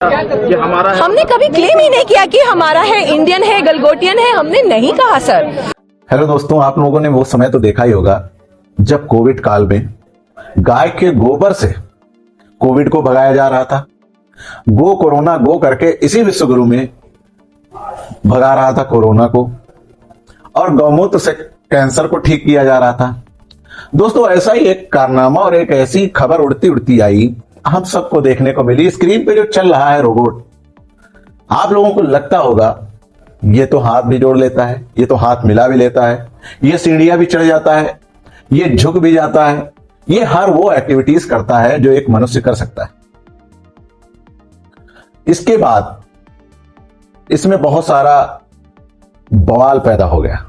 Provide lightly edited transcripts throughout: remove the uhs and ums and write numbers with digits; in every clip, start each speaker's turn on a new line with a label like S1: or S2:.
S1: कि हमारा है।
S2: हमने कभी क्लेम ही नहीं किया कि हमारा है, इंडियन है, गलगोटियन है, हमने नहीं कहा सर।
S3: हेलो दोस्तों, आप लोगों ने वो समय तो देखा ही होगा जब कोविड काल में गाय के गोबर से कोविड को भगाया जा रहा था। गो कोरोना गो करके इसी विश्वगुरु में भगा रहा था कोरोना को, और गौमूत्र से कैंसर को ठीक किया जा रहा था। दोस्तों, ऐसा ही एक कारनामा और एक ऐसी खबर उड़ती उड़ती आई, हम सबको देखने को मिली। स्क्रीन पे जो चल रहा है रोबोट, आप लोगों को लगता होगा ये तो हाथ भी जोड़ लेता है, ये तो हाथ मिला भी लेता है, ये सीढ़ियां भी चढ़ जाता है, ये झुक भी जाता है, ये हर वो एक्टिविटीज करता है जो एक मनुष्य कर सकता है। इसके बाद इसमें बहुत सारा बवाल पैदा हो गया।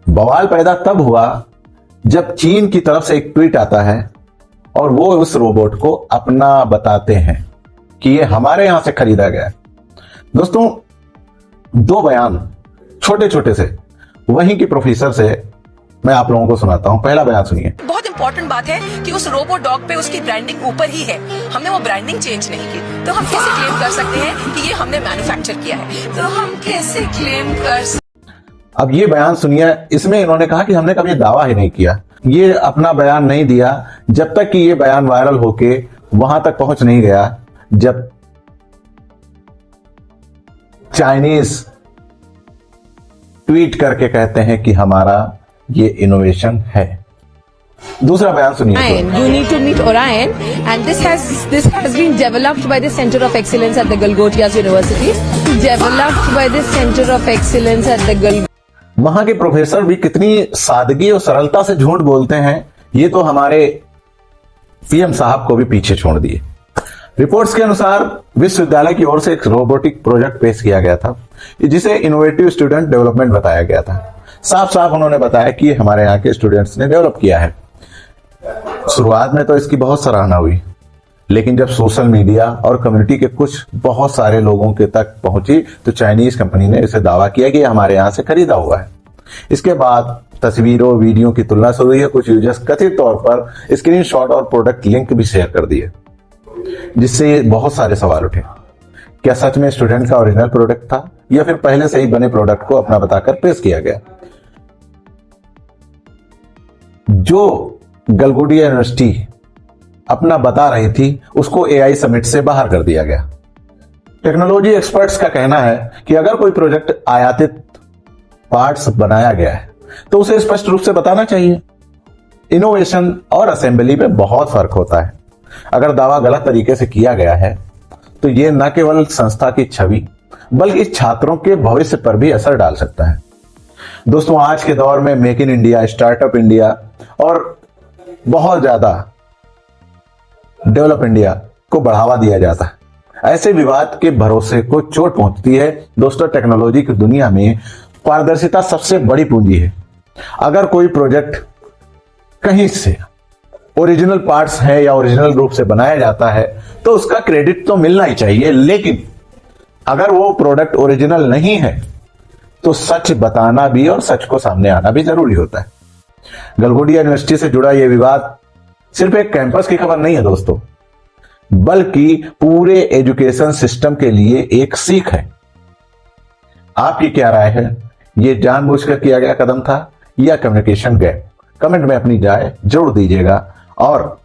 S3: बवाल पैदा तब हुआ जब चीन की तरफ से एक ट्वीट आता है और वो उस रोबोट को अपना बताते हैं कि ये हमारे यहां से खरीदा गया है। दोस्तों, दो बयान छोटे छोटे से वहीं की प्रोफेसर से मैं आप लोगों को सुनाता हूं। पहला बयान सुनिए।
S2: बहुत इंपॉर्टेंट बात है कि उस रोबो डॉग पे उसकी ब्रांडिंग ऊपर ही है, हमने वो ब्रांडिंग चेंज नहीं की, तो हम कैसे क्लेम कर सकते हैं कि ये हमने मैन्युफैक्चर किया है? तो हम कैसे क्लेम कर
S3: अब ये बयान सुनिए। इसमें इन्होंने कहा कि हमने कभी दावा ही नहीं किया। ये अपना बयान नहीं दिया जब तक कि ये बयान वायरल होके वहां तक पहुंच नहीं गया जब चाइनीज ट्वीट करके कहते हैं कि हमारा ये इनोवेशन है। दूसरा बयान सुनिए।
S4: You need to meet Orion, and this has been developed by the Center of Excellence at the Galgotias University. Developed by the Center of Excellence at the
S3: वहां के प्रोफेसर भी कितनी सादगी और सरलता से झूठ बोलते हैं, ये तो हमारे पीएम साहब को भी पीछे छोड़ दिए। रिपोर्ट्स के अनुसार विश्वविद्यालय की ओर से एक रोबोटिक प्रोजेक्ट पेश किया गया था जिसे इनोवेटिव स्टूडेंट डेवलपमेंट बताया गया था। साफ साफ उन्होंने बताया कि हमारे यहाँ के स्टूडेंट्स ने डेवलप किया है। शुरुआत में तो इसकी बहुत सराहना हुई, लेकिन जब सोशल मीडिया और कम्युनिटी के कुछ बहुत सारे लोगों के तक पहुंची तो चाइनीज कंपनी ने इसे दावा किया कि हमारे यहां से खरीदा हुआ है। इसके बाद तस्वीरों वीडियो की तुलना शुरू हुई है। कुछ यूजर्स कथित तौर पर स्क्रीनशॉट और प्रोडक्ट लिंक भी शेयर कर दिए, जिससे बहुत सारे सवाल उठे। क्या सच में स्टूडेंट का ओरिजिनल प्रोडक्ट था या फिर पहले से ही बने प्रोडक्ट को अपना बताकर पेश किया गया? जो गलगोटिया यूनिवर्सिटी अपना बता रही थी उसको एआई समिट से बाहर कर दिया गया। टेक्नोलॉजी एक्सपर्ट्स का कहना है कि अगर कोई प्रोजेक्ट आयातित पार्ट्स बनाया गया है तो उसे स्पष्ट रूप से बताना चाहिए। इनोवेशन और असेंबली में बहुत फर्क होता है। अगर दावा गलत तरीके से किया गया है तो यह न केवल संस्था की छवि बल्कि छात्रों के भविष्य पर भी असर डाल सकता है। दोस्तों, आज के दौर में make in India, startup India और बहुत ज्यादा डेवलप इंडिया को बढ़ावा दिया जाता है। ऐसे विवाद के भरोसे को चोट पहुंचती है। दोस्तों, टेक्नोलॉजी की दुनिया में पारदर्शिता सबसे बड़ी पूंजी है। अगर कोई प्रोजेक्ट कहीं से ओरिजिनल पार्ट्स है या ओरिजिनल रूप से बनाया जाता है तो उसका क्रेडिट तो मिलना ही चाहिए, लेकिन अगर वो प्रोडक्ट ओरिजिनल नहीं है तो सच बताना भी और सच को सामने आना भी जरूरी होता है। गलगोटिया यूनिवर्सिटी से जुड़ा यह विवाद सिर्फ एक कैंपस की खबर नहीं है दोस्तों, बल्कि पूरे एजुकेशन सिस्टम के लिए एक सीख है। आपकी क्या राय है? यह जानबूझकर किया गया कदम था या कम्युनिकेशन गैप? कमेंट में अपनी राय जरूर दीजिएगा, और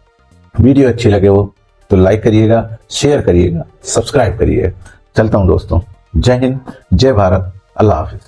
S3: वीडियो अच्छी लगे हो तो लाइक करिएगा, शेयर करिएगा, सब्सक्राइब करिएगा। चलता हूं दोस्तों। जय हिंद, जय भारत, अल्लाह हाफिज।